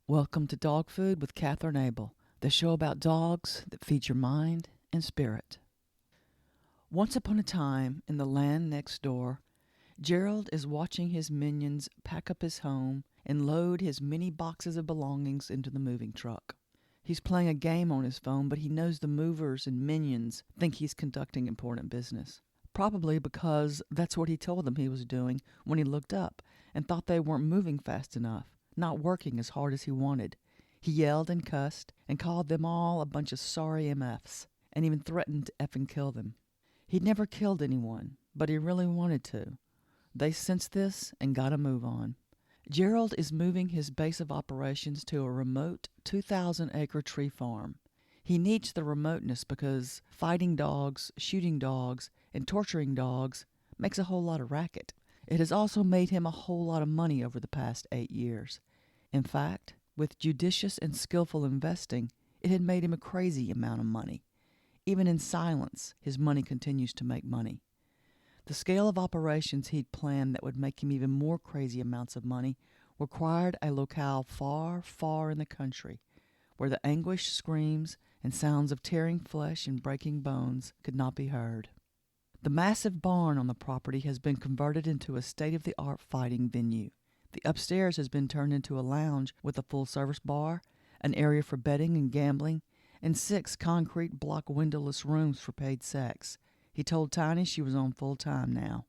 Welcome to Dog Food with Katherine Able, the show about dogs that feed your mind and spirit. Once upon a time, in the land next door, Gerald is watching his minions pack up his home and load his many boxes of belongings into the moving truck. He's playing a game on his phone, but he knows the movers and minions think he's conducting important business. Probably because that's what he told them he was doing when he looked up and thought they weren't moving fast enough, not working as hard as he wanted. He yelled and cussed and called them all a bunch of sorry MFs and even threatened to effing kill them. He'd never killed anyone, but he really wanted to. They sensed this and got a move on. Gerald is moving his base of operations to a remote 2,000-acre tree farm. He needs the remoteness because fighting dogs, shooting dogs, and torturing dogs makes a whole lot of racket. It has also made him a whole lot of money over the past 8 years. In fact, with judicious and skillful investing, it had made him a crazy amount of money. Even in silence, his money continues to make money. The scale of operations he'd planned that would make him even more crazy amounts of money required a locale far, far in the country, where the anguished screams and sounds of tearing flesh and breaking bones could not be heard. The massive barn on the property has been converted into a state-of-the-art fighting venue. The upstairs has been turned into a lounge with a full-service bar, an area for betting and gambling, and 6 concrete block windowless rooms for paid sex. He told Tiny she was on full-time now.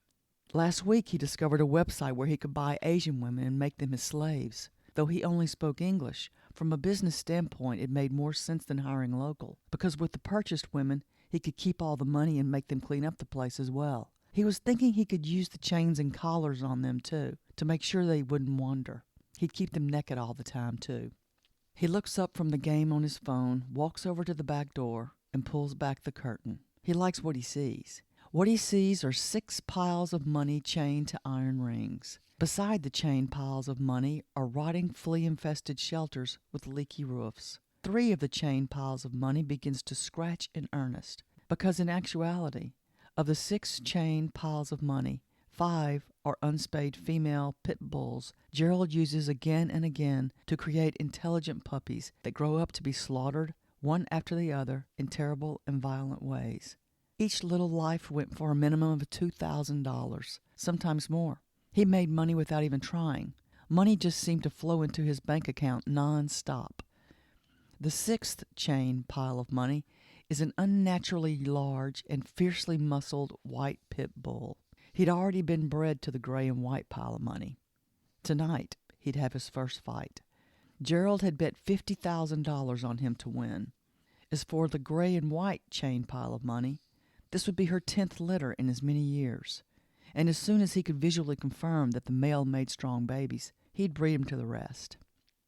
Last week he discovered a website where he could buy Asian women and make them his slaves. Though he only spoke English, from a business standpoint it made more sense than hiring local, because with the purchased women he could keep all the money and make them clean up the place as well. He was thinking he could use the chains and collars on them too, to make sure they wouldn't wander. He'd keep them naked all the time too. He looks up from the game on his phone, walks over to the back door, and pulls back the curtain. He likes what he sees. What he sees are 6 piles of money chained to iron rings. Beside the chained piles of money are rotting, flea-infested shelters with leaky roofs. 3 of the chained piles of money begins to scratch in earnest, because in actuality, of the 6 chained piles of money, 5 are unspayed female pit bulls Gerald uses again and again to create intelligent puppies that grow up to be slaughtered one after the other in terrible and violent ways. Each little life went for a minimum of $2,000, sometimes more. He made money without even trying. Money just seemed to flow into his bank account non-stop. The 6th chain pile of money is an unnaturally large and fiercely muscled white pit bull. He'd already been bred to the gray and white pile of money. Tonight, he'd have his first fight. Gerald had bet $50,000 on him to win. As for the gray and white chain pile of money, this would be her 10th litter in as many years. And as soon as he could visually confirm that the male made strong babies, he'd breed him to the rest.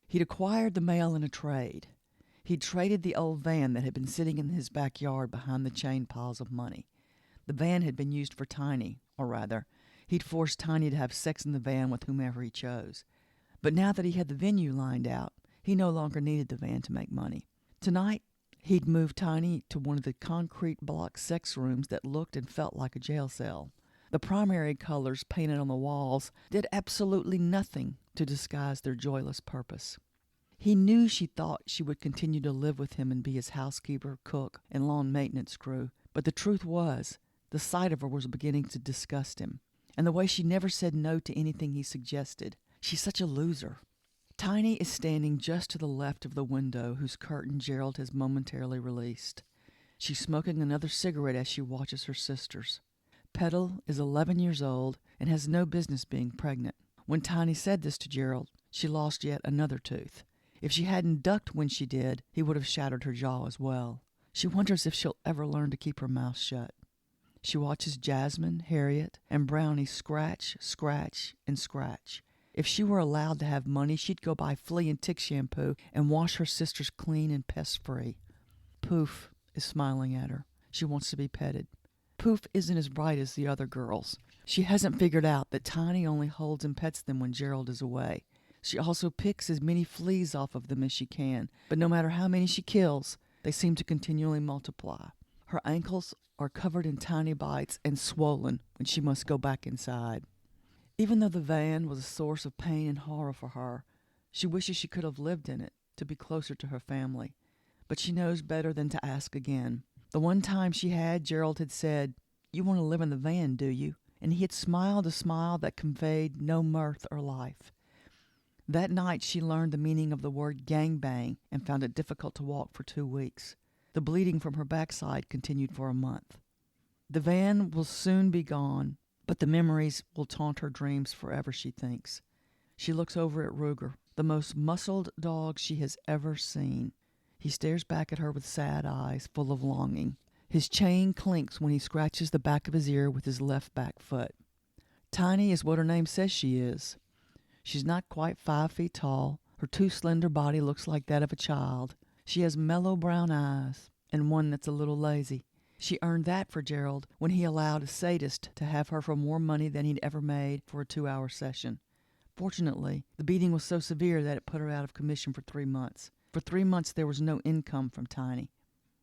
He'd acquired the male in a trade. He'd traded the old van that had been sitting in his backyard behind the chain piles of money. The van had been used for Tiny, or rather, he'd forced Tiny to have sex in the van with whomever he chose. But now that he had the venue lined out, he no longer needed the van to make money. Tonight, he'd moved Tiny to one of the concrete block sex rooms that looked and felt like a jail cell. The primary colors painted on the walls did absolutely nothing to disguise their joyless purpose. He knew she thought she would continue to live with him and be his housekeeper, cook, and lawn maintenance crew, but the truth was, the sight of her was beginning to disgust him, and the way she never said no to anything he suggested. She's such a loser. Tiny is standing just to the left of the window whose curtain Gerald has momentarily released. She's smoking another cigarette as she watches her sisters. Petal is 11 years old and has no business being pregnant. When Tiny said this to Gerald, she lost yet another tooth. If she hadn't ducked when she did, he would have shattered her jaw as well. She wonders if she'll ever learn to keep her mouth shut. She watches Jasmine, Harriet, and Brownie scratch, scratch, and scratch. If she were allowed to have money, she'd go buy flea and tick shampoo and wash her sisters clean and pest-free. Poof is smiling at her. She wants to be petted. Poof isn't as bright as the other girls. She hasn't figured out that Tiny only holds and pets them when Gerald is away. She also picks as many fleas off of them as she can, but no matter how many she kills, they seem to continually multiply. Her ankles are covered in tiny bites and swollen when she must go back inside. Even though the van was a source of pain and horror for her, She wishes she could have lived in it to be closer to her family, but she knows better than to ask again. The one time she had, Gerald had said, "You want to live in the van, do you?" And he had smiled a smile that conveyed no mirth or life. That night she learned the meaning of the word gangbang and found it difficult to walk for 2 weeks. The bleeding from her backside continued for a month. The van will soon be gone, but the memories will taunt her dreams forever, she thinks. She looks over at Ruger, the most muscled dog she has ever seen. He stares back at her with sad eyes, full of longing. His chain clinks when he scratches the back of his ear with his left back foot. Tiny is what her name says she is. She's not quite 5 feet tall. Her too slender body looks like that of a child. She has mellow brown eyes, and one that's a little lazy. She earned that for Gerald when he allowed a sadist to have her for more money than he'd ever made for a 2-hour session. Fortunately, the beating was so severe that it put her out of commission for 3 months. For 3 months there was no income from Tiny.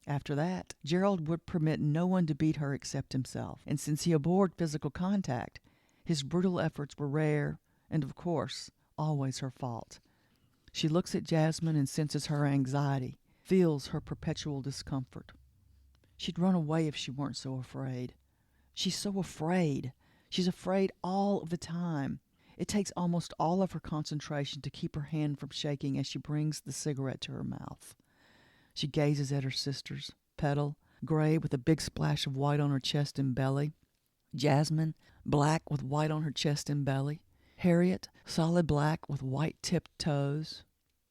After that, Gerald would permit no one to beat her except himself, and since he abhorred physical contact, his brutal efforts were rare and, of course, always her fault. She looks at Jasmine and senses her anxiety, feels her perpetual discomfort. She'd run away if she weren't so afraid. She's so afraid. She's afraid all of the time. It takes almost all of her concentration to keep her hand from shaking as she brings the cigarette to her mouth. She gazes at her sisters, Petal, gray with a big splash of white on her chest and belly. Jasmine, black with white on her chest and belly. Harriet, solid black with white-tipped toes.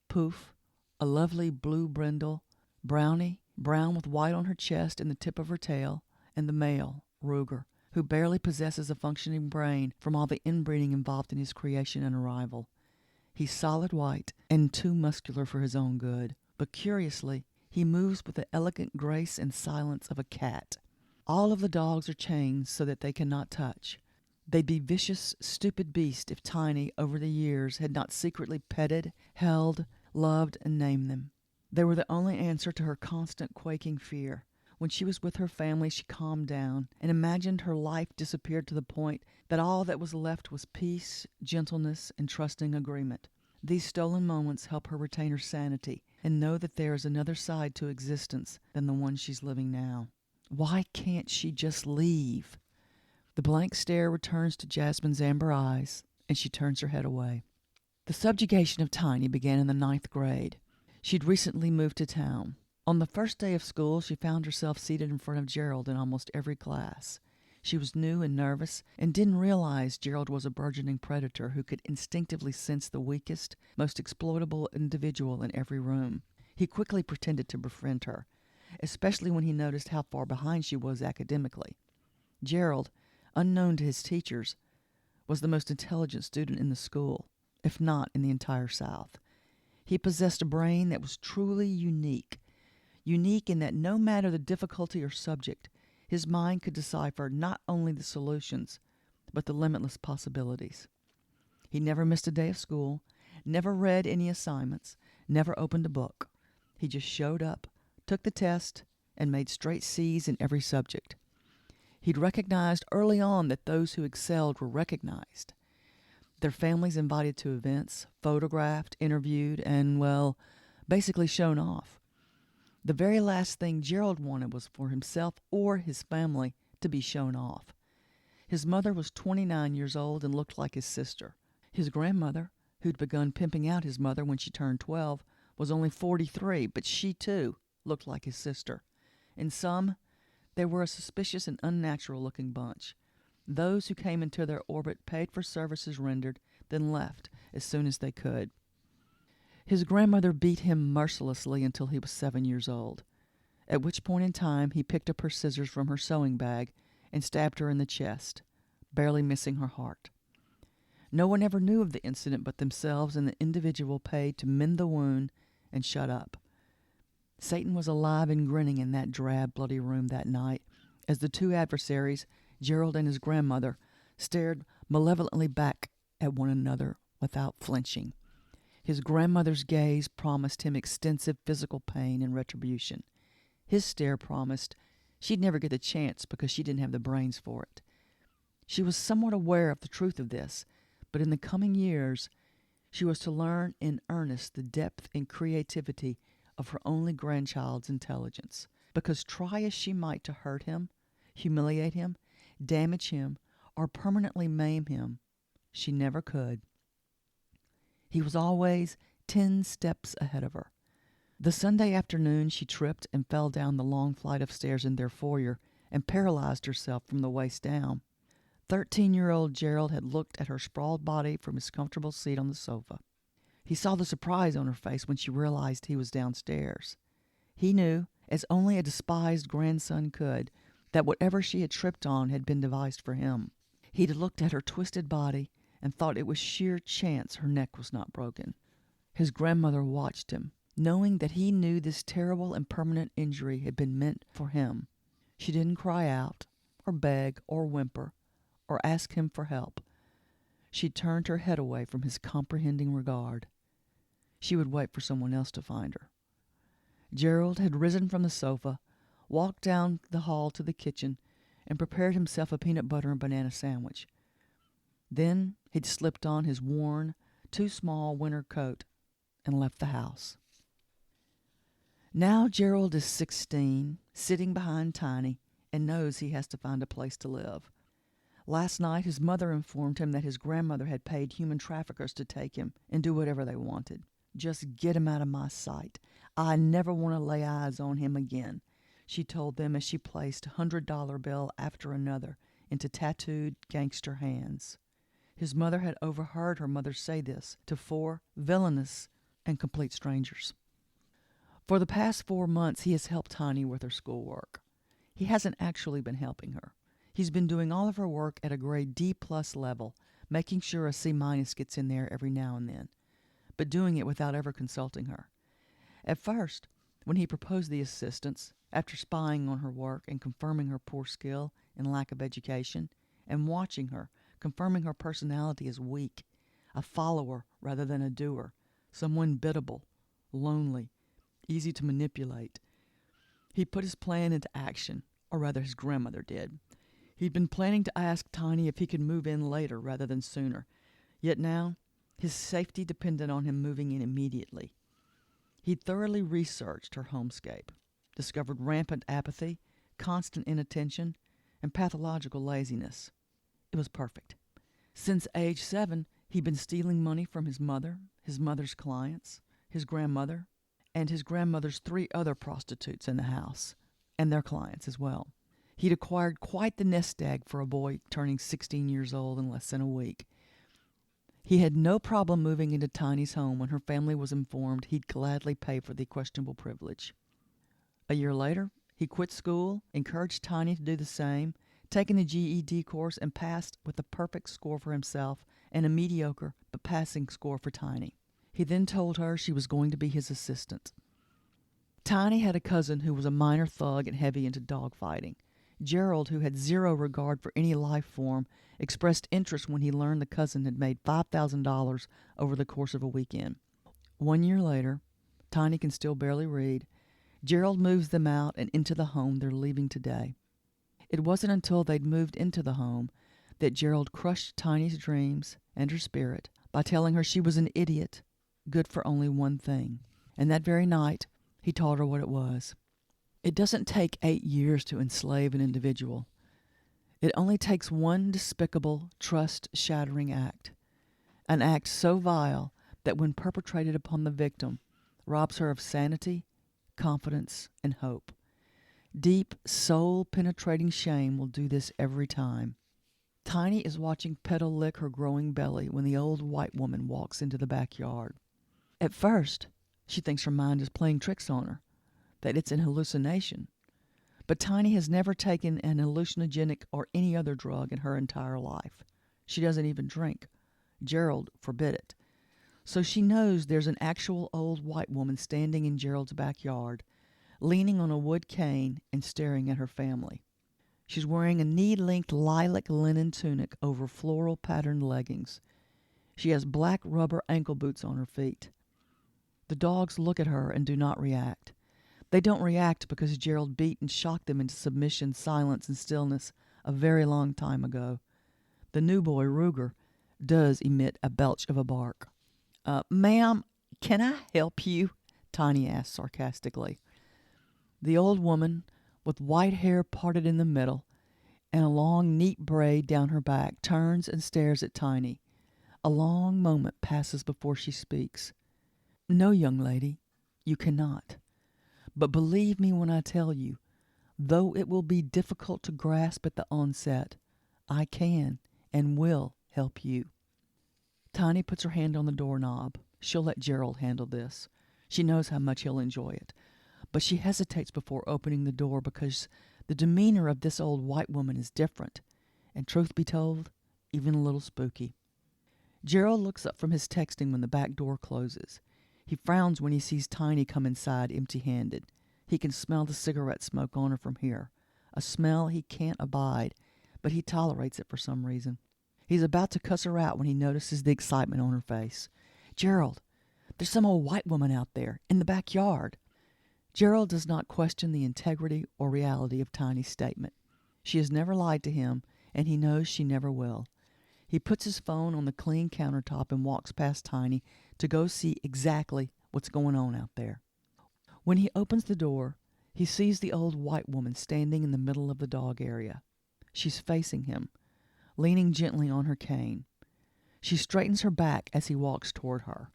Poof, a lovely blue brindle. Brownie, brown with white on her chest and the tip of her tail. And the male, Ruger, who barely possesses a functioning brain from all the inbreeding involved in his creation and arrival. He's solid white and too muscular for his own good, but curiously, he moves with the elegant grace and silence of a cat. All of the dogs are chained so that they cannot touch. They'd be vicious, stupid beasts if Tiny, over the years, had not secretly petted, held, loved, and named them. They were the only answer to her constant quaking fear. When she was with her family, she calmed down and imagined her life disappeared to the point that all that was left was peace, gentleness, and trusting agreement. These stolen moments help her retain her sanity and know that there is another side to existence than the one she's living now. Why can't she just leave? The blank stare returns to Jasmine's amber eyes, and she turns her head away. The subjugation of Tiny began in the 9th grade. She'd recently moved to town. On the first day of school, she found herself seated in front of Gerald in almost every class. She was new and nervous and didn't realize Gerald was a burgeoning predator who could instinctively sense the weakest, most exploitable individual in every room. He quickly pretended to befriend her, especially when he noticed how far behind she was academically. Gerald, unknown to his teachers, was the most intelligent student in the school, if not in the entire South. He possessed a brain that was truly unique in that no matter the difficulty or subject, his mind could decipher not only the solutions, but the limitless possibilities. He never missed a day of school, never read any assignments, never opened a book. He just showed up, took the test, and made straight C's in every subject. He'd recognized early on that those who excelled were recognized. Their families invited to events, photographed, interviewed, and, well, basically shown off. The very last thing Gerald wanted was for himself or his family to be shown off. His mother was 29 years old and looked like his sister. His grandmother, who'd begun pimping out his mother when she turned 12, was only 43, but she, too, looked like his sister. In sum, they were a suspicious and unnatural-looking bunch. Those who came into their orbit paid for services rendered, then left as soon as they could. His grandmother beat him mercilessly until he was 7 years old, at which point in time he picked up her scissors from her sewing bag and stabbed her in the chest, barely missing her heart. No one ever knew of the incident but themselves and the individual paid to mend the wound and shut up. Satan was alive and grinning in that drab, bloody room that night as the two adversaries, Gerald and his grandmother, stared malevolently back at one another without flinching. His grandmother's gaze promised him extensive physical pain and retribution. His stare promised she'd never get the chance because she didn't have the brains for it. She was somewhat aware of the truth of this, but in the coming years, She was to learn in earnest the depth and creativity of her only grandchild's intelligence, because try as she might to hurt him, humiliate him, damage him, or permanently maim him, she never could. He was always 10 steps ahead of her. The Sunday afternoon she tripped and fell down the long flight of stairs in their foyer and paralyzed herself from the waist down. 13-year-old Gerald had looked at her sprawled body from his comfortable seat on the sofa. He saw the surprise on her face when she realized he was downstairs. He knew, as only a despised grandson could, that whatever she had tripped on had been devised for him. He'd looked at her twisted body and thought it was sheer chance her neck was not broken. His grandmother watched him, knowing that he knew this terrible and permanent injury had been meant for him. She didn't cry out, or beg, or whimper, or ask him for help. She turned her head away from his comprehending regard. She would wait for someone else to find her. Gerald had risen from the sofa, walked down the hall to the kitchen, and prepared himself a peanut butter and banana sandwich. Then he'd slipped on his worn, too small winter coat and left the house. Now Gerald is 16, sitting behind Tiny, and knows he has to find a place to live. Last night his mother informed him that his grandmother had paid human traffickers to take him and do whatever they wanted. "Just get him out of my sight. I never want to lay eyes on him again," she told them as she placed a $100 bill after another into tattooed gangster hands. His mother had overheard her mother say this to 4 villainous and complete strangers. For the past 4 months he has helped Tiny with her schoolwork. He hasn't actually been helping her. He's been doing all of her work at a grade D+ level, making sure a C- gets in there every now and then, but doing it without ever consulting her. At first, when he proposed the assistance, after spying on her work and confirming her poor skill and lack of education, and watching her, confirming her personality as weak, a follower rather than a doer, someone biddable, lonely, easy to manipulate, he put his plan into action, or rather his grandmother did. He'd been planning to ask Tiny if he could move in later rather than sooner, yet now his safety depended on him moving in immediately. He'd thoroughly researched her homescape, discovered rampant apathy, constant inattention, and pathological laziness. It was perfect. Since age 7, he'd been stealing money from his mother, his mother's clients, his grandmother, and his grandmother's 3 other prostitutes in the house, and their clients as well. He'd acquired quite the nest egg for a boy turning 16 years old in less than a week. He had no problem moving into Tiny's home when her family was informed he'd gladly pay for the questionable privilege. A year later, he quit school, encouraged Tiny to do the same, taken the GED course, and passed with a perfect score for himself and a mediocre but passing score for Tiny. He then told her she was going to be his assistant. Tiny had a cousin who was a minor thug and heavy into dogfighting. Gerald, who had zero regard for any life form, expressed interest when he learned the cousin had made $5,000 over the course of a weekend. 1 year later, Tiny can still barely read. Gerald moves them out and into the home they're leaving today. It wasn't until they'd moved into the home that Gerald crushed Tiny's dreams and her spirit by telling her she was an idiot, good for only one thing. And that very night, he taught her what it was. It doesn't take 8 years to enslave an individual. It only takes one despicable, trust-shattering act. An act so vile that when perpetrated upon the victim, robs her of sanity, confidence, and hope. Deep, soul-penetrating shame will do this every time. Tiny is watching Petal lick her growing belly when the old white woman walks into the backyard. At first, she thinks her mind is playing tricks on her, that it's an hallucination. But Tiny has never taken an hallucinogenic or any other drug in her entire life. She doesn't even drink. Gerald forbid it. So she knows there's an actual old white woman standing in Gerald's backyard, leaning on a wood cane and staring at her family. She's wearing a knee-length lilac linen tunic over floral patterned leggings. She has black rubber ankle boots on her feet. The dogs look at her and do not react. They don't react because Gerald beat and shocked them into submission, silence, and stillness a very long time ago. The new boy, Ruger, does emit a belch of a bark. Ma'am, can I help you? Tiny asked sarcastically. The old woman, with white hair parted in the middle and a long, neat braid down her back, turns and stares at Tiny. A long moment passes before she speaks. No, young lady, you cannot. But believe me when I tell you, though it will be difficult to grasp at the onset, I can and will help you. Tiny puts her hand on the doorknob. She'll let Gerald handle this. She knows how much he'll enjoy it. But she hesitates before opening the door because the demeanor of this old white woman is different, and truth be told, even a little spooky. Gerald looks up from his texting when the back door closes. He frowns when he sees Tiny come inside empty-handed. He can smell the cigarette smoke on her from here, a smell he can't abide, but he tolerates it for some reason. He's about to cuss her out when he notices the excitement on her face. Gerald, there's some old white woman out there, in the backyard. Gerald does not question the integrity or reality of Tiny's statement. She has never lied to him, and he knows she never will. He puts his phone on the clean countertop and walks past Tiny to go see exactly what's going on out there. When he opens the door, he sees the old white woman standing in the middle of the dog area. She's facing him, leaning gently on her cane. She straightens her back as he walks toward her.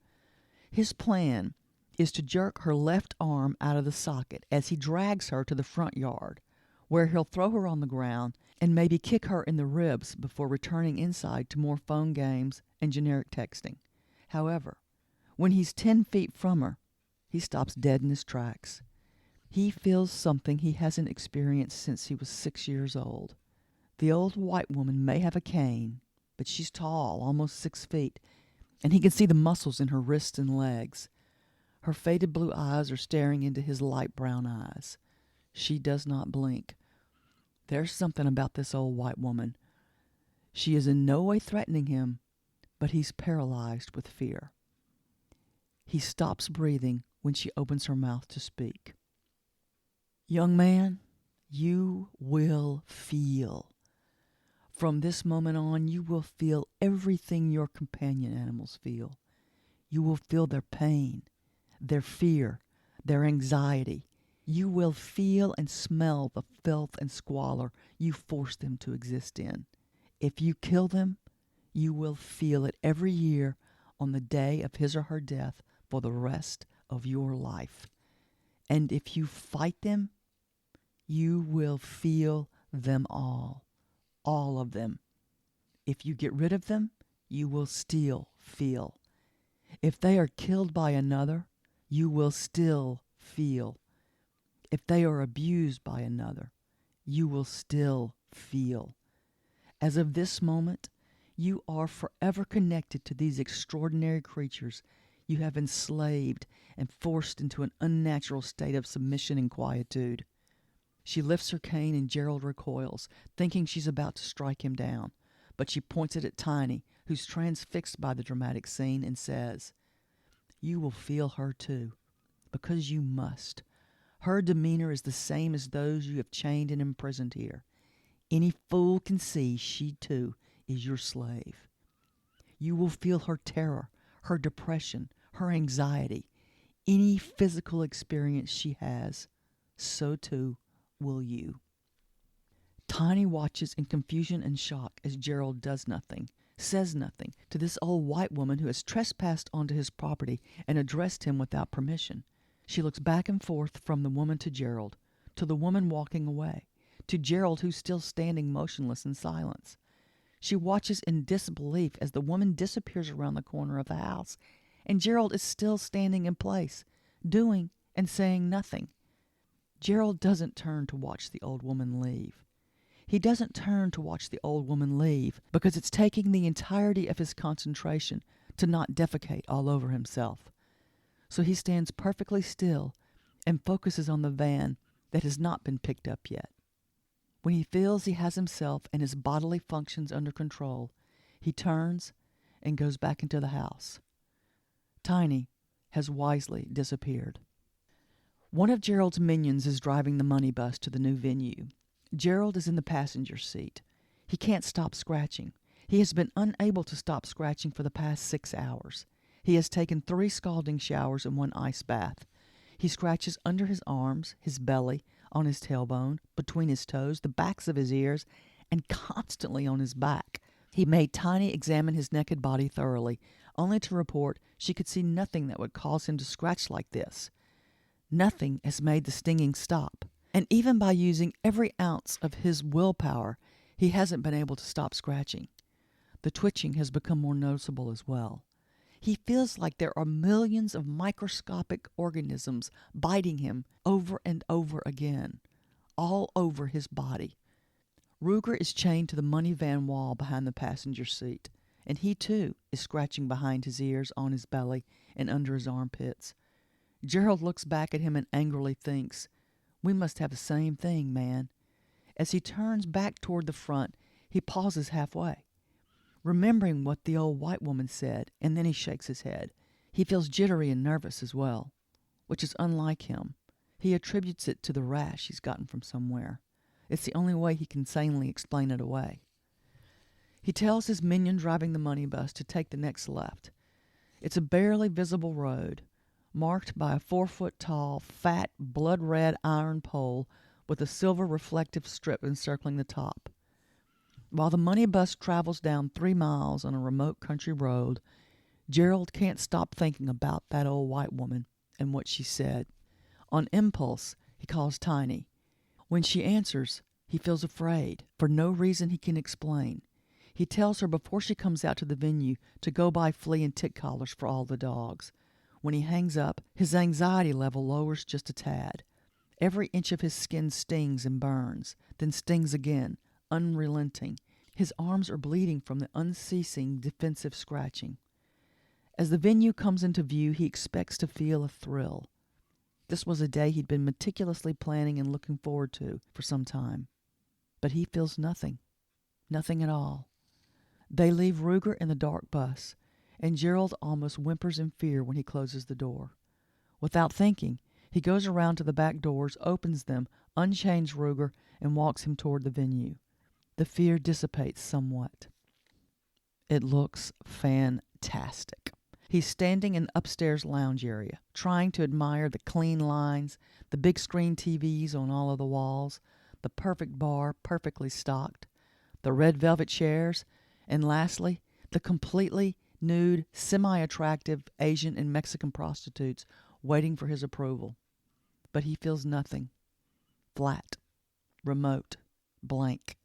His plan is to jerk her left arm out of the socket as he drags her to the front yard, where he'll throw her on the ground and maybe kick her in the ribs before returning inside to more phone games and generic texting. However, when he's 10 feet from her, he stops dead in his tracks. He feels something he hasn't experienced since he was 6 years old. The old white woman may have a cane, but she's tall, almost 6 feet, and he can see the muscles in her wrists and legs. Her faded blue eyes are staring into his light brown eyes. She does not blink. There's something about this old white woman. She is in no way threatening him, but he's paralyzed with fear. He stops breathing when she opens her mouth to speak. Young man, you will feel. From this moment on, you will feel everything your companion animals feel. You will feel their pain, their fear, their anxiety. You will feel and smell the filth and squalor you force them to exist in. If you kill them, you will feel it every year on the day of his or her death for the rest of your life. And if you fight them, you will feel them all of them. If you get rid of them, you will still feel. If they are killed by another, you will still feel. If they are abused by another, you will still feel. As of this moment, you are forever connected to these extraordinary creatures you have enslaved and forced into an unnatural state of submission and quietude. She lifts her cane and Gerald recoils, thinking she's about to strike him down. But she points it at Tiny, who's transfixed by the dramatic scene, and says, "You will feel her too, because you must. Her demeanor is the same as those you have chained and imprisoned here. Any fool can see she too is your slave. You will feel her terror, her depression, her anxiety, any physical experience she has. So too will you." Tiny watches in confusion and shock as Gerald does nothing, says nothing to this old white woman who has trespassed onto his property and addressed him without permission. She looks back and forth from the woman to Gerald, to the woman walking away, to Gerald who's still standing motionless in silence. She watches in disbelief as the woman disappears around the corner of the house, and Gerald is still standing in place, doing and saying nothing. Gerald doesn't turn to watch the old woman leave. He doesn't turn to watch the old woman leave because it's taking the entirety of his concentration to not defecate all over himself. So he stands perfectly still and focuses on the van that has not been picked up yet. When he feels he has himself and his bodily functions under control, he turns and goes back into the house. Tiny has wisely disappeared. One of Gerald's minions is driving the money bus to the new venue. Gerald is in the passenger seat. He can't stop scratching. He has been unable to stop scratching for the past 6 hours. He has taken 3 scalding showers and 1 ice bath. He scratches under his arms, his belly, on his tailbone, between his toes, the backs of his ears, and constantly on his back. He made Tiny examine his naked body thoroughly, only to report she could see nothing that would cause him to scratch like this. Nothing has made the stinging stop. And even by using every ounce of his willpower, he hasn't been able to stop scratching. The twitching has become more noticeable as well. He feels like there are millions of microscopic organisms biting him over and over again, all over his body. Ruger is chained to the money van wall behind the passenger seat, and he too is scratching behind his ears, on his belly, and under his armpits. Gerald looks back at him and angrily thinks, "We must have the same thing, man." As he turns back toward the front, he pauses halfway, remembering what the old white woman said, and then he shakes his head. He feels jittery and nervous as well, which is unlike him. He attributes it to the rash he's gotten from somewhere. It's the only way he can sanely explain it away. He tells his minion driving the money bus to take the next left. It's a barely visible road, marked by a 4-foot-tall, fat, blood-red iron pole with a silver reflective strip encircling the top. While the money bus travels down 3 miles on a remote country road, Gerald can't stop thinking about that old white woman and what she said. On impulse, he calls Tiny. When she answers, he feels afraid, for no reason he can explain. He tells her before she comes out to the venue to go buy flea and tick collars for all the dogs. When he hangs up, his anxiety level lowers just a tad. Every inch of his skin stings and burns, then stings again, unrelenting. His arms are bleeding from the unceasing defensive scratching. As the venue comes into view, he expects to feel a thrill. This was a day he'd been meticulously planning and looking forward to for some time. But he feels nothing. Nothing at all. They leave Ruger in the dark bus, and Gerald almost whimpers in fear when he closes the door. Without thinking, he goes around to the back doors, opens them, unchains Ruger, and walks him toward the venue. The fear dissipates somewhat. It looks fantastic. He's standing in the upstairs lounge area, trying to admire the clean lines, the big screen TVs on all of the walls, the perfect bar perfectly stocked, the red velvet chairs, and lastly, the completely nude, semi-attractive Asian and Mexican prostitutes waiting for his approval. But he feels nothing. Flat. Remote. Blank.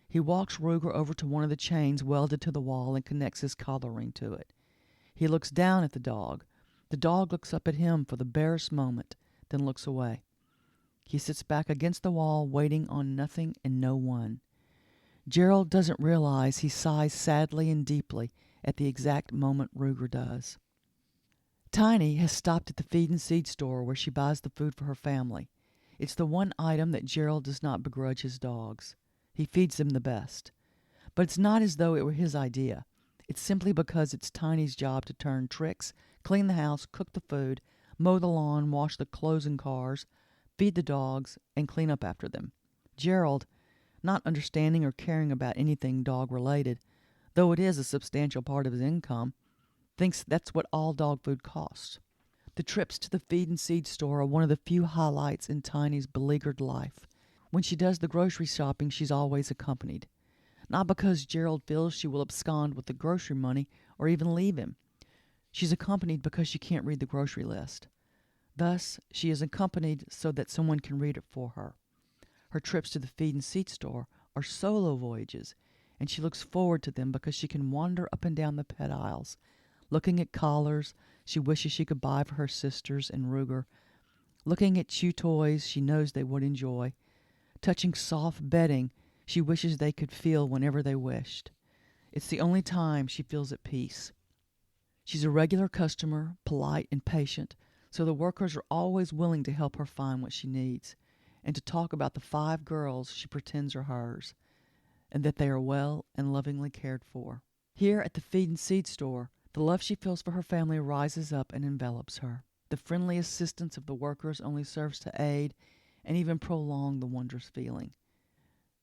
He walks Ruger over to one of the chains welded to the wall and connects his collar ring to it. He looks down at the dog. The dog looks up at him for the barest moment, then looks away. He sits back against the wall, waiting on nothing and no one. Gerald doesn't realize he sighs sadly and deeply at the exact moment Ruger does. Tiny has stopped at the feed and seed store where she buys the food for her family. It's the one item that Gerald does not begrudge his dogs. He feeds them the best. But it's not as though it were his idea. It's simply because it's Tiny's job to turn tricks, clean the house, cook the food, mow the lawn, wash the clothes and cars, feed the dogs, and clean up after them. Gerald, not understanding or caring about anything dog-related, though it is a substantial part of his income, thinks that's what all dog food costs. The trips to the feed and seed store are one of the few highlights in Tiny's beleaguered life. When she does the grocery shopping, she's always accompanied. Not because Gerald feels she will abscond with the grocery money or even leave him. She's accompanied because she can't read the grocery list. Thus, she is accompanied so that someone can read it for her. Her trips to the feed and seed store are solo voyages, and she looks forward to them because she can wander up and down the pet aisles, looking at collars she wishes she could buy for her sisters and Ruger, looking at chew toys she knows they would enjoy, touching soft bedding she wishes they could feel whenever they wished. It's the only time she feels at peace. She's a regular customer, polite and patient, so the workers are always willing to help her find what she needs, and to talk about the 5 girls she pretends are hers, and that they are well and lovingly cared for. Here at the feed and seed store, the love she feels for her family rises up and envelops her. The friendly assistance of the workers only serves to aid and even prolong the wondrous feeling.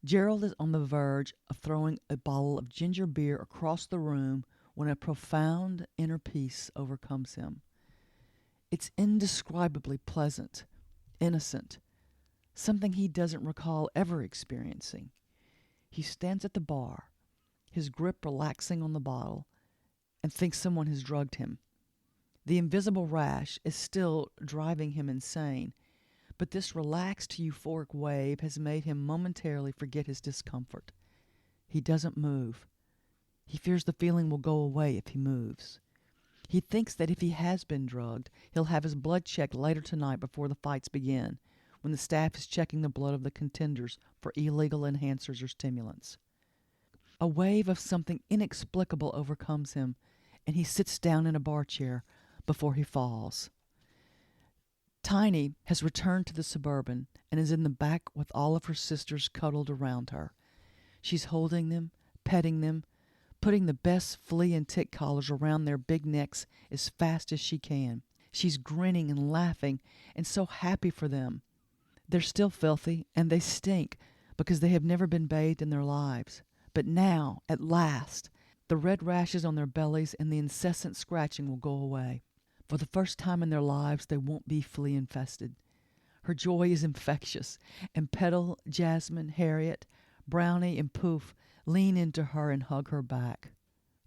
Gerald is on the verge of throwing a bottle of ginger beer across the room when a profound inner peace overcomes him. It's indescribably pleasant, innocent, something he doesn't recall ever experiencing. He stands at the bar, his grip relaxing on the bottle, and thinks someone has drugged him. The invisible rash is still driving him insane, but this relaxed, euphoric wave has made him momentarily forget his discomfort. He doesn't move. He fears the feeling will go away if he moves. He thinks that if he has been drugged, he'll have his blood checked later tonight before the fights begin, when the staff is checking the blood of the contenders for illegal enhancers or stimulants. A wave of something inexplicable overcomes him, and he sits down in a bar chair before he falls. Tiny has returned to the Suburban and is in the back with all of her sisters cuddled around her. She's holding them, petting them, putting the best flea and tick collars around their big necks as fast as she can. She's grinning and laughing and so happy for them. They're still filthy and they stink because they have never been bathed in their lives. But now, at last, the red rashes on their bellies and the incessant scratching will go away. For the first time in their lives, they won't be flea infested. Her joy is infectious, and Petal, Jasmine, Harriet, Brownie, and Poof lean into her and hug her back.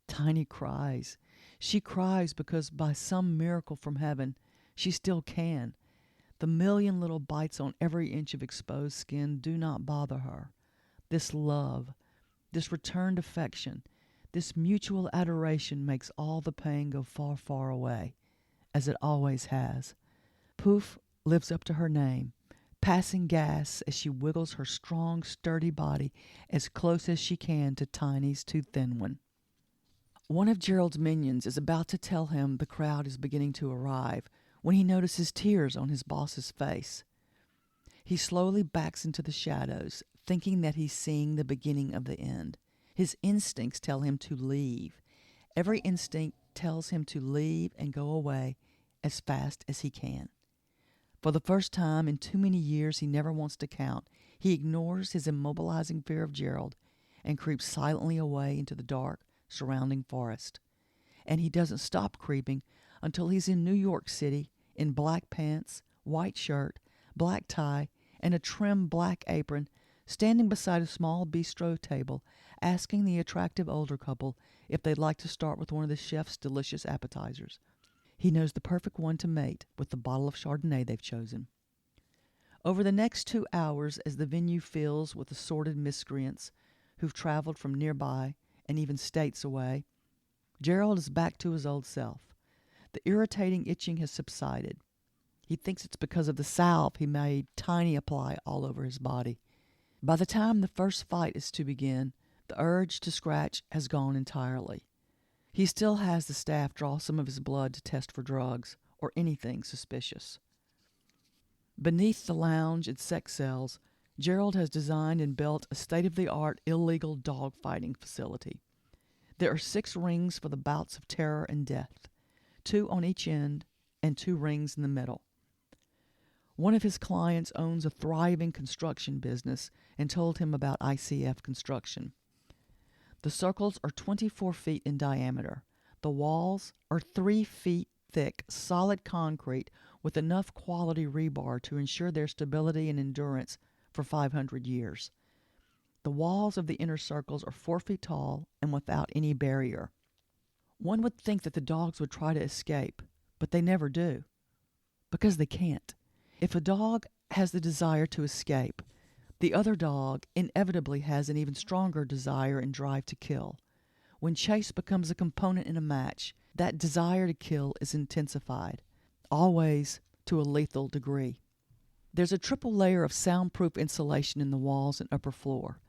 Tiny cries. She cries because by some miracle from heaven, she still can. The million little bites on every inch of exposed skin do not bother her. This love, this returned affection, this mutual adoration makes all the pain go far, far away, as it always has. Poof lives up to her name, passing gas as she wiggles her strong, sturdy body as close as she can to Tiny's too thin one. One of Gerald's minions is about to tell him the crowd is beginning to arrive when he notices tears on his boss's face. He slowly backs into the shadows, thinking that he's seeing the beginning of the end. His instincts tell him to leave. Every instinct tells him to leave and go away as fast as he can. For the first time in too many years he never wants to count, he ignores his immobilizing fear of Gerald and creeps silently away into the dark, surrounding forest. And he doesn't stop creeping until he's in New York City in black pants, white shirt, black tie, and a trim black apron, standing beside a small bistro table, asking the attractive older couple if they'd like to start with one of the chef's delicious appetizers. He knows the perfect one to mate with the bottle of Chardonnay they've chosen. Over the next 2 hours, as the venue fills with assorted miscreants who've traveled from nearby and even states away, Gerald is back to his old self. The irritating itching has subsided. He thinks it's because of the salve he made Tiny apply all over his body. By the time the first fight is to begin, the urge to scratch has gone entirely. He still has the staff draw some of his blood to test for drugs or anything suspicious. Beneath the lounge and sex cells, Gerald has designed and built a state-of-the-art illegal dog-fighting facility. There are 6 rings for the bouts of terror and death, 2 on each end and 2 rings in the middle. One of his clients owns a thriving construction business and told him about ICF construction. The circles are 24 feet in diameter. The walls are 3 feet thick, solid concrete with enough quality rebar to ensure their stability and endurance for 500 years. The walls of the inner circles are 4 feet tall and without any barrier. One would think that the dogs would try to escape, but they never do, because they can't. If a dog has the desire to escape, the other dog inevitably has an even stronger desire and drive to kill. When chase becomes a component in a match, that desire to kill is intensified, always to a lethal degree. There's a triple layer of soundproof insulation in the walls and upper floor.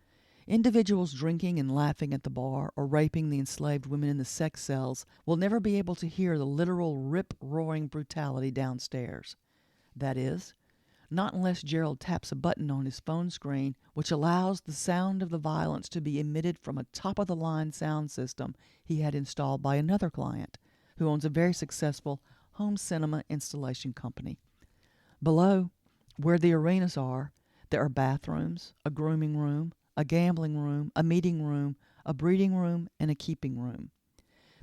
Individuals drinking and laughing at the bar or raping the enslaved women in the sex cells will never be able to hear the literal rip-roaring brutality downstairs. That is, not unless Gerald taps a button on his phone screen which allows the sound of the violence to be emitted from a top-of-the-line sound system he had installed by another client who owns a very successful home cinema installation company. Below, where the arenas are, there are bathrooms, a grooming room, a gambling room, a meeting room, a breeding room, and a keeping room.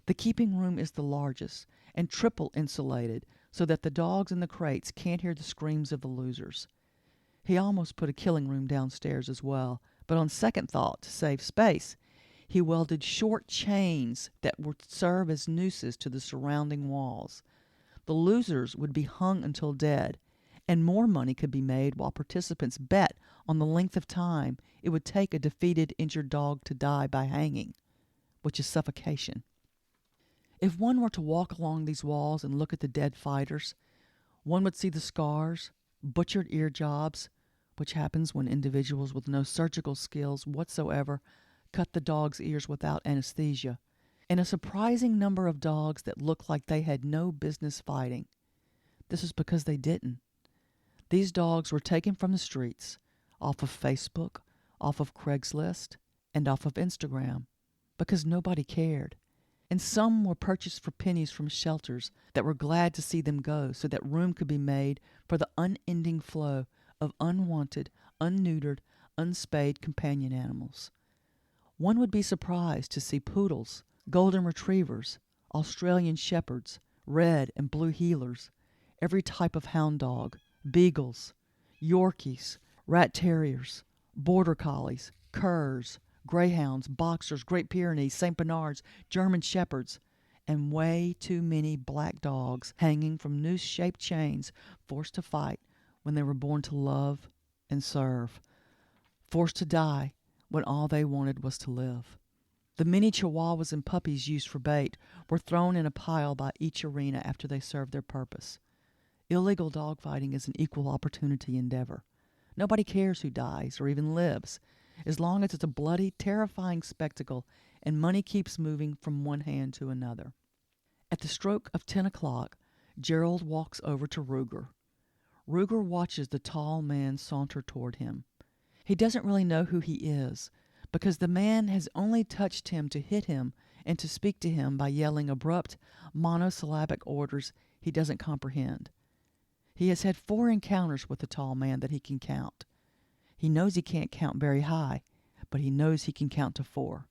The keeping room is the largest and triple insulated so that the dogs in the crates can't hear the screams of the losers. He almost put a killing room downstairs as well, but on second thought, to save space, he welded short chains that would serve as nooses to the surrounding walls. The losers would be hung until dead, and more money could be made while participants bet on the length of time it would take a defeated, injured dog to die by hanging, which is suffocation. If one were to walk along these walls and look at the dead fighters, one would see the scars, butchered ear jobs, which happens when individuals with no surgical skills whatsoever cut the dog's ears without anesthesia, and a surprising number of dogs that looked like they had no business fighting. This is because they didn't. These dogs were taken from the streets, off of Facebook, off of Craigslist, and off of Instagram, because nobody cared. And some were purchased for pennies from shelters that were glad to see them go so that room could be made for the unending flow of unwanted, unneutered, unspayed companion animals. One would be surprised to see poodles, golden retrievers, Australian shepherds, red and blue heelers, every type of hound dog, beagles, Yorkies, rat terriers, border collies, curs, greyhounds, boxers, Great Pyrenees, St. Bernards, German shepherds, and way too many black dogs hanging from noose-shaped chains, forced to fight when they were born to love and serve, forced to die when all they wanted was to live. The many chihuahuas and puppies used for bait were thrown in a pile by each arena after they served their purpose. Illegal dogfighting is an equal opportunity endeavor. Nobody cares who dies or even lives, as long as it's a bloody, terrifying spectacle and money keeps moving from one hand to another. At the stroke of 10 o'clock, Gerald walks over to Ruger. Ruger watches the tall man saunter toward him. He doesn't really know who he is, because the man has only touched him to hit him and to speak to him by yelling abrupt, monosyllabic orders he doesn't comprehend. He has had 4 encounters with the tall man that he can count. He knows he can't count very high, but he knows he can count to 4.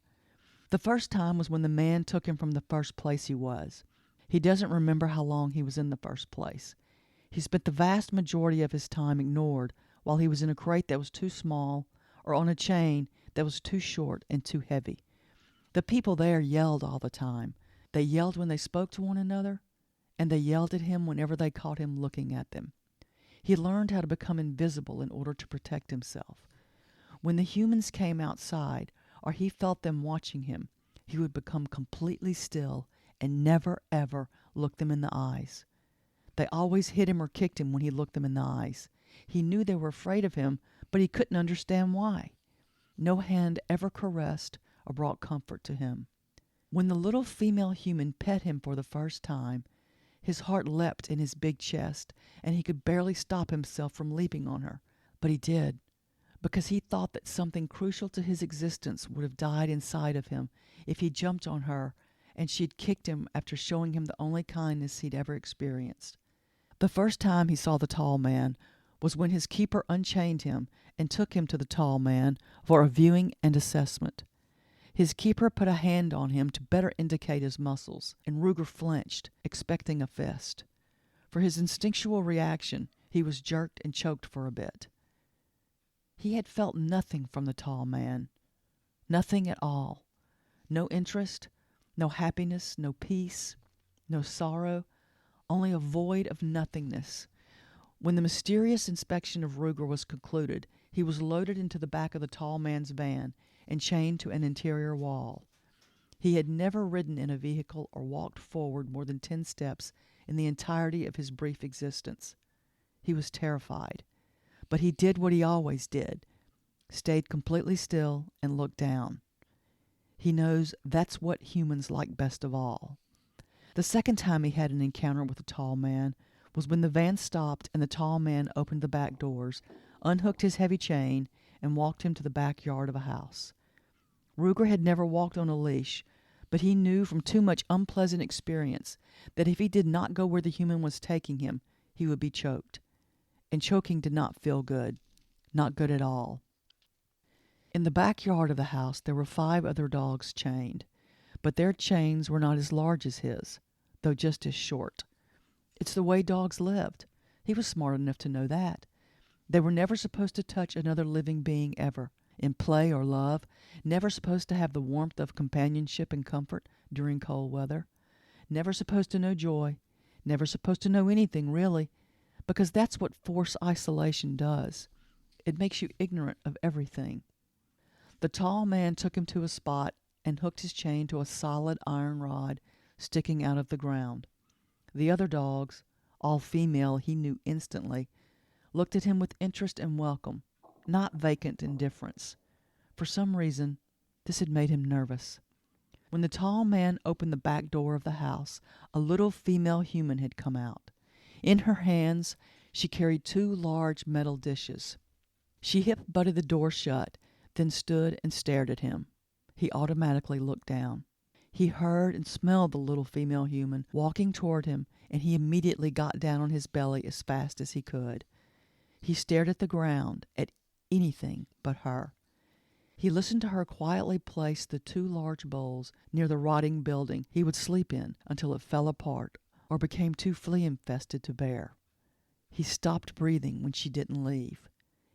The first time was when the man took him from the first place he was. He doesn't remember how long he was in the first place. He spent the vast majority of his time ignored while he was in a crate that was too small or on a chain that was too short and too heavy. The people there yelled all the time. They yelled when they spoke to one another, and they yelled at him whenever they caught him looking at them. He learned how to become invisible in order to protect himself. When the humans came outside, or he felt them watching him, he would become completely still and never, ever look them in the eyes. They always hit him or kicked him when he looked them in the eyes. He knew they were afraid of him, but he couldn't understand why. No hand ever caressed or brought comfort to him. When the little female human pet him for the first time, his heart leapt in his big chest, and he could barely stop himself from leaping on her. But he did, because he thought that something crucial to his existence would have died inside of him if he jumped on her and she'd kicked him after showing him the only kindness he'd ever experienced. The first time he saw the tall man was when his keeper unchained him and took him to the tall man for a viewing and assessment. His keeper put a hand on him to better indicate his muscles, and Ruger flinched, expecting a fist. For his instinctual reaction, he was jerked and choked for a bit. He had felt nothing from the tall man. Nothing at all. No interest, no happiness, no peace, no sorrow, only a void of nothingness. When the mysterious inspection of Ruger was concluded, he was loaded into the back of the tall man's van and chained to an interior wall. He had never ridden in a vehicle or walked forward more than 10 steps in the entirety of his brief existence. He was terrified, but he did what he always did, stayed completely still and looked down. He knows that's what humans like best of all. The second time he had an encounter with the tall man was when the van stopped and the tall man opened the back doors, unhooked his heavy chain, and walked him to the backyard of a house. Ruger had never walked on a leash, but he knew from too much unpleasant experience that if he did not go where the human was taking him, he would be choked. And choking did not feel good, not good at all. In the backyard of the house there were 5 other dogs chained. but their chains were not as large as his, though just as short. It's the way dogs lived. He was smart enough to know that. They were never supposed to touch another living being ever, in play or love, never supposed to have the warmth of companionship and comfort during cold weather, never supposed to know joy, never supposed to know anything really, because that's what forced isolation does. It makes you ignorant of everything. The tall man took him to a spot and hooked his chain to a solid iron rod sticking out of the ground. The other dogs, all female he knew instantly, looked at him with interest and welcome, not vacant indifference. For some reason, this had made him nervous. When the tall man opened the back door of the house, a little female human had come out. In her hands, she carried 2 large metal dishes. She hip-butted the door shut, then stood and stared at him. He automatically looked down. He heard and smelled the little female human walking toward him, and he immediately got down on his belly as fast as he could. He stared at the ground, at anything but her. He listened to her quietly place the 2 large bowls near the rotting building he would sleep in until it fell apart or became too flea-infested to bear. He stopped breathing when she didn't leave.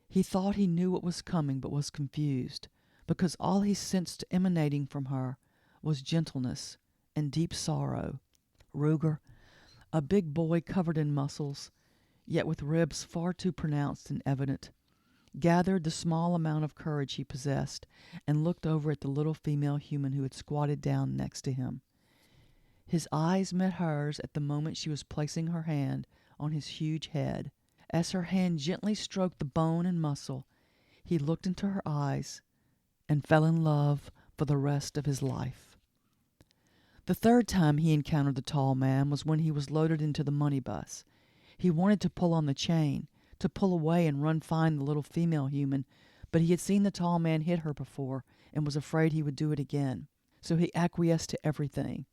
He thought he knew what was coming, but was confused, because all he sensed emanating from her was gentleness and deep sorrow. Ruger, a big boy covered in muscles, yet with ribs far too pronounced and evident, gathered the small amount of courage he possessed and looked over at the little female human who had squatted down next to him. His eyes met hers at the moment she was placing her hand on his huge head. As her hand gently stroked the bone and muscle, he looked into her eyes and fell in love for the rest of his life. The third time he encountered the tall man was when he was loaded into the money bus. He wanted to pull on the chain, to pull away and run find the little female human, but he had seen the tall man hit her before and was afraid he would do it again. So he acquiesced to everything,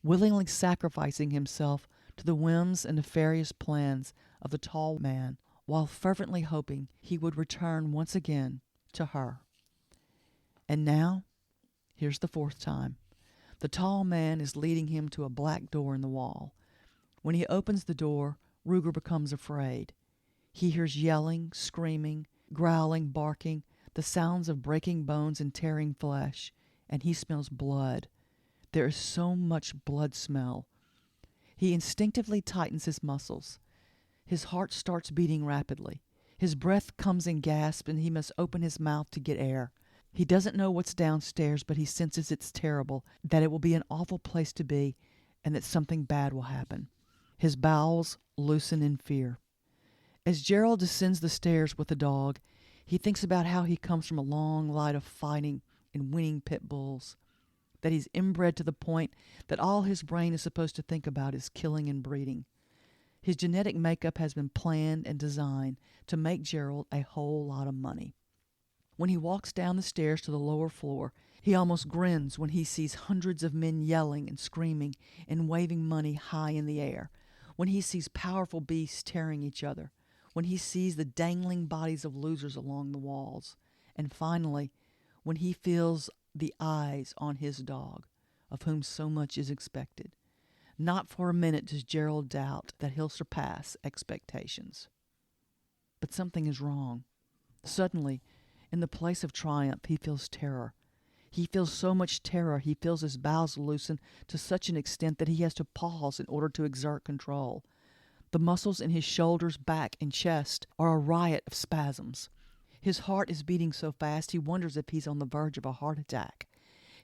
willingly sacrificing himself to the whims and nefarious plans of the tall man, while fervently hoping he would return once again to her. And now, here's the 4th time. The tall man is leading him to a black door in the wall. When he opens the door, Ruger becomes afraid. He hears yelling, screaming, growling, barking, the sounds of breaking bones and tearing flesh, and he smells blood. There is so much blood smell. He instinctively tightens his muscles. His heart starts beating rapidly. His breath comes in gasps, and he must open his mouth to get air. He doesn't know what's downstairs, but he senses it's terrible, that it will be an awful place to be, and that something bad will happen. His bowels loosen in fear. As Gerald descends the stairs with the dog, he thinks about how he comes from a long line of fighting and winning pit bulls, that he's inbred to the point that all his brain is supposed to think about is killing and breeding. His genetic makeup has been planned and designed to make Gerald a whole lot of money. When he walks down the stairs to the lower floor, he almost grins when he sees hundreds of men yelling and screaming and waving money high in the air, when he sees powerful beasts tearing each other, when he sees the dangling bodies of losers along the walls, and finally, when he feels the eyes on his dog, of whom so much is expected. Not for a minute does Gerald doubt that he'll surpass expectations. But something is wrong. Suddenly, in the place of triumph, he feels terror. He feels so much terror, he feels his bowels loosen to such an extent that he has to pause in order to exert control. The muscles in his shoulders, back, and chest are a riot of spasms. His heart is beating so fast he wonders if he's on the verge of a heart attack.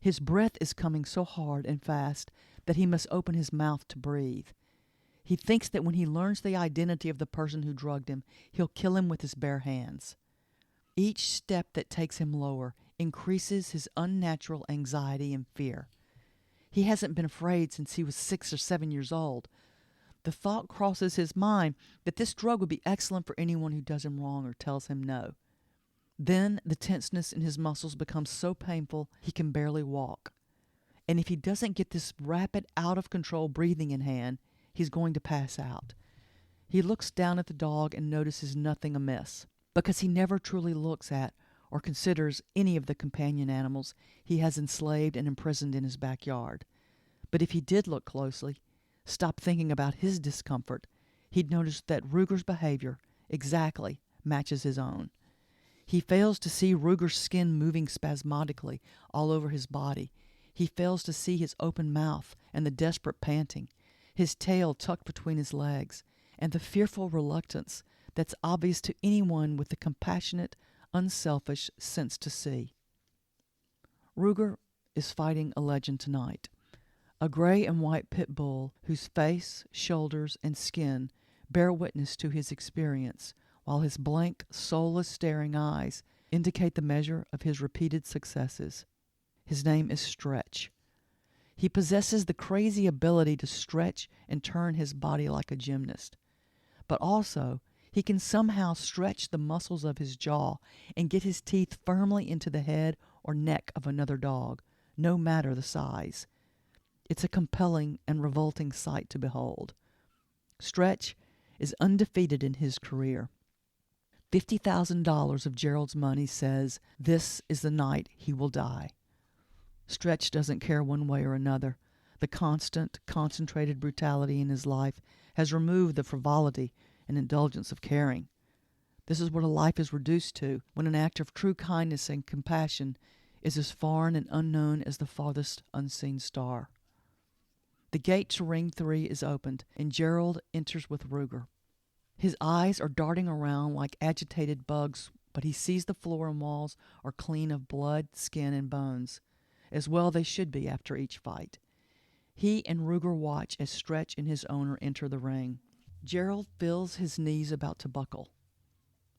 His breath is coming so hard and fast that he must open his mouth to breathe. He thinks that when he learns the identity of the person who drugged him, he'll kill him with his bare hands. Each step that takes him lower increases his unnatural anxiety and fear. He hasn't been afraid since he was 6 or 7 years old. The thought crosses his mind that this drug would be excellent for anyone who does him wrong or tells him no. Then the tenseness in his muscles becomes so painful he can barely walk. And if he doesn't get this rapid, out-of-control breathing in hand, he's going to pass out. He looks down at the dog and notices nothing amiss, because he never truly looks at or considers any of the companion animals he has enslaved and imprisoned in his backyard. But if he did look closely, stop thinking about his discomfort, he'd notice that Ruger's behavior exactly matches his own. He fails to see Ruger's skin moving spasmodically all over his body. He fails to see his open mouth and the desperate panting, his tail tucked between his legs, and the fearful reluctance that's obvious to anyone with the compassionate, unselfish sense to see. Ruger is fighting a legend tonight, a gray and white pit bull whose face, shoulders, and skin bear witness to his experience, while his blank, soulless, staring eyes indicate the measure of his repeated successes. His name is Stretch. He possesses the crazy ability to stretch and turn his body like a gymnast. But also, he can somehow stretch the muscles of his jaw and get his teeth firmly into the head or neck of another dog, no matter the size. It's a compelling and revolting sight to behold. Stretch is undefeated in his career. $50,000 of Gerald's money says this is the night he will die. Stretch doesn't care one way or another. The constant, concentrated brutality in his life has removed the frivolity and indulgence of caring. This is what a life is reduced to when an act of true kindness and compassion is as foreign and unknown as the farthest unseen star. The gate to Ring 3 is opened, and Gerald enters with Ruger. His eyes are darting around like agitated bugs, but he sees the floor and walls are clean of blood, skin, and bones, as well they should be after each fight. He and Ruger watch as Stretch and his owner enter the ring. Gerald feels his knees about to buckle.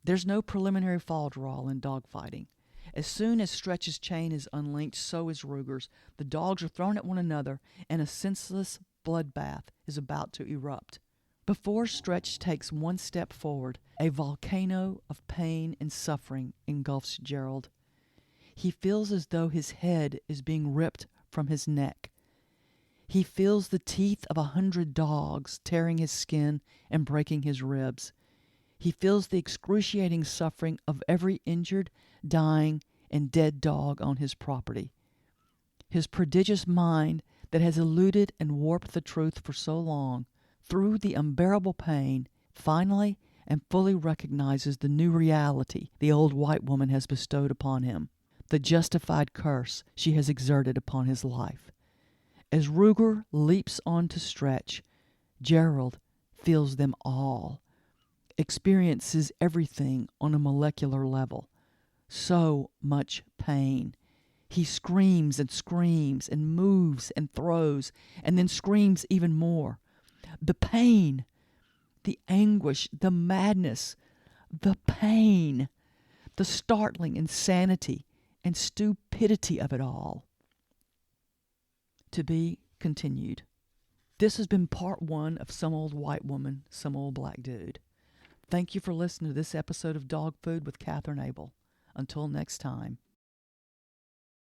There's no preliminary fall draw in dogfighting. As soon as Stretch's chain is unlinked, so is Ruger's. The dogs are thrown at one another, and a senseless bloodbath is about to erupt. Before Stretch takes one step forward, a volcano of pain and suffering engulfs Gerald. He feels as though his head is being ripped from his neck. He feels the teeth of 100 dogs tearing his skin and breaking his ribs. He feels the excruciating suffering of every injured, dying, and dead dog on his property. His prodigious mind that has eluded and warped the truth for so long, through the unbearable pain, finally and fully recognizes the new reality the old white woman has bestowed upon him, the justified curse she has exerted upon his life. As Ruger leaps on to Stretch, Gerald feels them all, experiences everything on a molecular level. So much pain. He screams and moves and throws, and then screams even more. The pain, the anguish, the madness, the pain, the startling insanity and stupidity of it all. To be continued. This has been part 1 of Some Old White Woman, Some Old Black Dude. Thank you for listening to this episode of Dog Food with Katherine Able. Until next time.